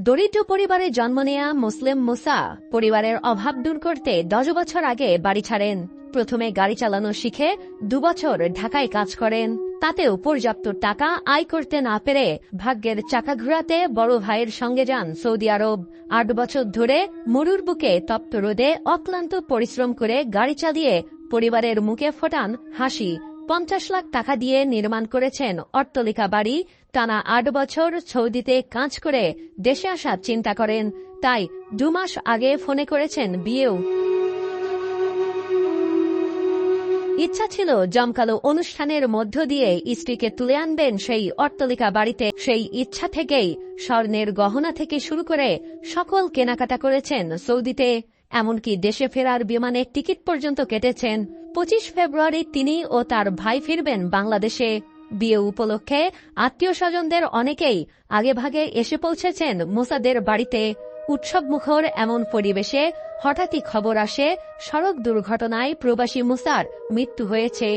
দরিদ্র পরিবারে জন্ম নেয়া মুসলিম মুসা পরিবারের অভাব দূর করতে 10 বছর আগে বাড়ি ছাড়েন। প্রথমে গাড়ি চালানো শিখে 2 বছর ঢাকায় কাজ করেন। তাতেও পর্যাপ্ত টাকা আয় করতে না পেরে ভাগ্যের চাকা ঘোরাতে বড় ভাইয়ের সঙ্গে যান সৌদি আরব। 8 বছর ধরে মরুর বুকে তপ্ত রোদে অক্লান্ত পরিশ্রম করে গাড়ি চালিয়ে পরিবারের মুখে ফোটান হাসি। 50 লাখ টাকা দিয়ে নির্মাণ করেছেন অট্টালিকা বাড়ি। টানা 8 বছর সৌদিতে কাজ করে দেশে আসার চিন্তা করেন, তাই 2 মাস আগে ফোনে করেছেন বিয়েও। ইচ্ছা ছিল জমকালো অনুষ্ঠানের মধ্য দিয়ে স্ত্রীকে তুলে আনবেন সেই অট্টালিকা বাড়িতে। সেই ইচ্ছা থেকেই স্বর্ণের গহনা থেকে শুরু করে সকল কেনাকাটা করেছেন সৌদিতে। এমনকি দেশে ফেরার বিমানের টিকিট পর্যন্ত কেটেছেন। 25 ফেব্রুয়ারি তিনি ও তার ভাই ফিরবেন বাংলাদেশে। বিয়ে উপলক্ষে আত্মীয় স্বজনদের অনেকেই আগেভাগে এসে পৌঁছেছেন মুসাদের বাড়িতে। উৎসব মুখর এমন পরিবেশে হঠাৎই খবর আসে সড়ক দুর্ঘটনায় প্রবাসী মুসার মৃত্যু হয়েছে।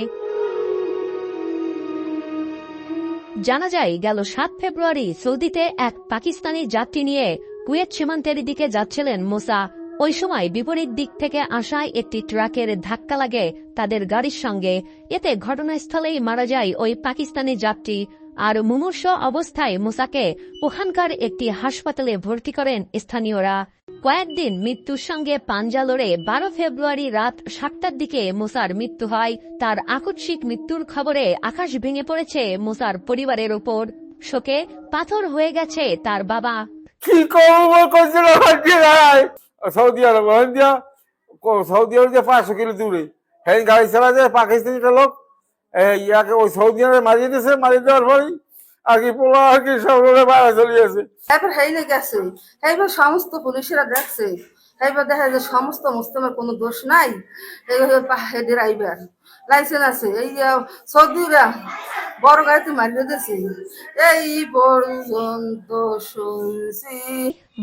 জানা যায় গেল 7 ফেব্রুয়ারি সৌদিতে এক পাকিস্তানি যাত্রী নিয়ে কুয়েত সীমান্তের দিকে যাচ্ছিলেন মুসা। ওই সময় বিপরীত দিক থেকে আসা একটি ট্রাকের ধাক্কা লাগে তাদের গাড়ির সঙ্গে। এতে ঘটনাস্থলেই মারা যায় ওই পাকিস্তানি যাত্রী। আর মুমূর্ষু অবস্থায় মুসাকে ওখানকার একটি হাসপাতালে ভর্তি করেন স্থানীয়রা। কয়েকদিন মৃত্যুর সঙ্গে পাঞ্জা লড়ে 12 ফেব্রুয়ারি রাত 7টার দিকে মুসার মৃত্যু হয়। তার আকস্মিক মৃত্যুর খবরে আকাশ ভেঙে পড়েছে মুসার পরিবারের উপর। শোকে পাথর হয়ে গেছে তার বাবা। সৌদি আরব সৌদি আরব যে 500 কিলো দূরে হ্যাঁ গাড়ি চালা যায় পাকিস্তানি একটা লোক ইয়াকে ওই সৌদি আরবে মারিয়ে দিয়েছে। মারিয়ে দেওয়ার পরই আর কি পোলা আর কি সব বাইরে চলিয়েছে। তারপর হেইলে গেছে, এইবার সমস্ত পুলিশেরা দেখছে, এইবার দেখা যায় সমস্ত মুসলিমের কোনো দোষ নাই। এই ড্রাইভার লাইসেন্স আছে, এই সৌদিরা বড় গাড়িতে মারিয়ে দিয়েছে। এই পর্যন্ত শুনছি।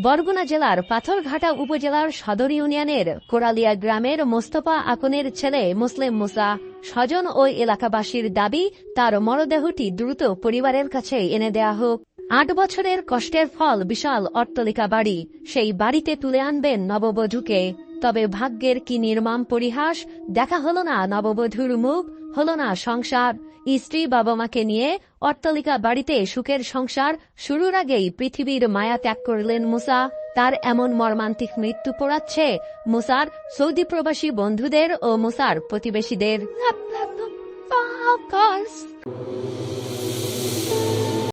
বরগুনা জেলার পাথরঘাটা উপজেলার সদর ইউনিয়নের কোরালিয়া গ্রামের মোস্তফা আকনের ছেলে মুসলিম মুসা। স্বজন ও এলাকাবাসীর দাবি তার মরদেহটি দ্রুত পরিবারের কাছে এনে দেয়া হোক। 8 বছরের কষ্টের ফল বিশাল অট্টালিকা বাড়ি। সেই বাড়িতে তুলে আনবেন নববধূকে। তবে ভাগ্যের কি নির্মম পরিহাস, দেখা হলো না নববধূর মুখ, হলো না সংসার। স্ত্রী বাবা মাকে নিয়ে অট্টালিকা বাড়িতে সুখের সংসার শুরুর আগেই পৃথিবীর মায়া ত্যাগ করলেন মুসা। তার এমন মর্মান্তিক মৃত্যু পোড়াচ্ছে মুসার সৌদি প্রবাসী বন্ধুদের ও মুসার প্রতিবেশীদের।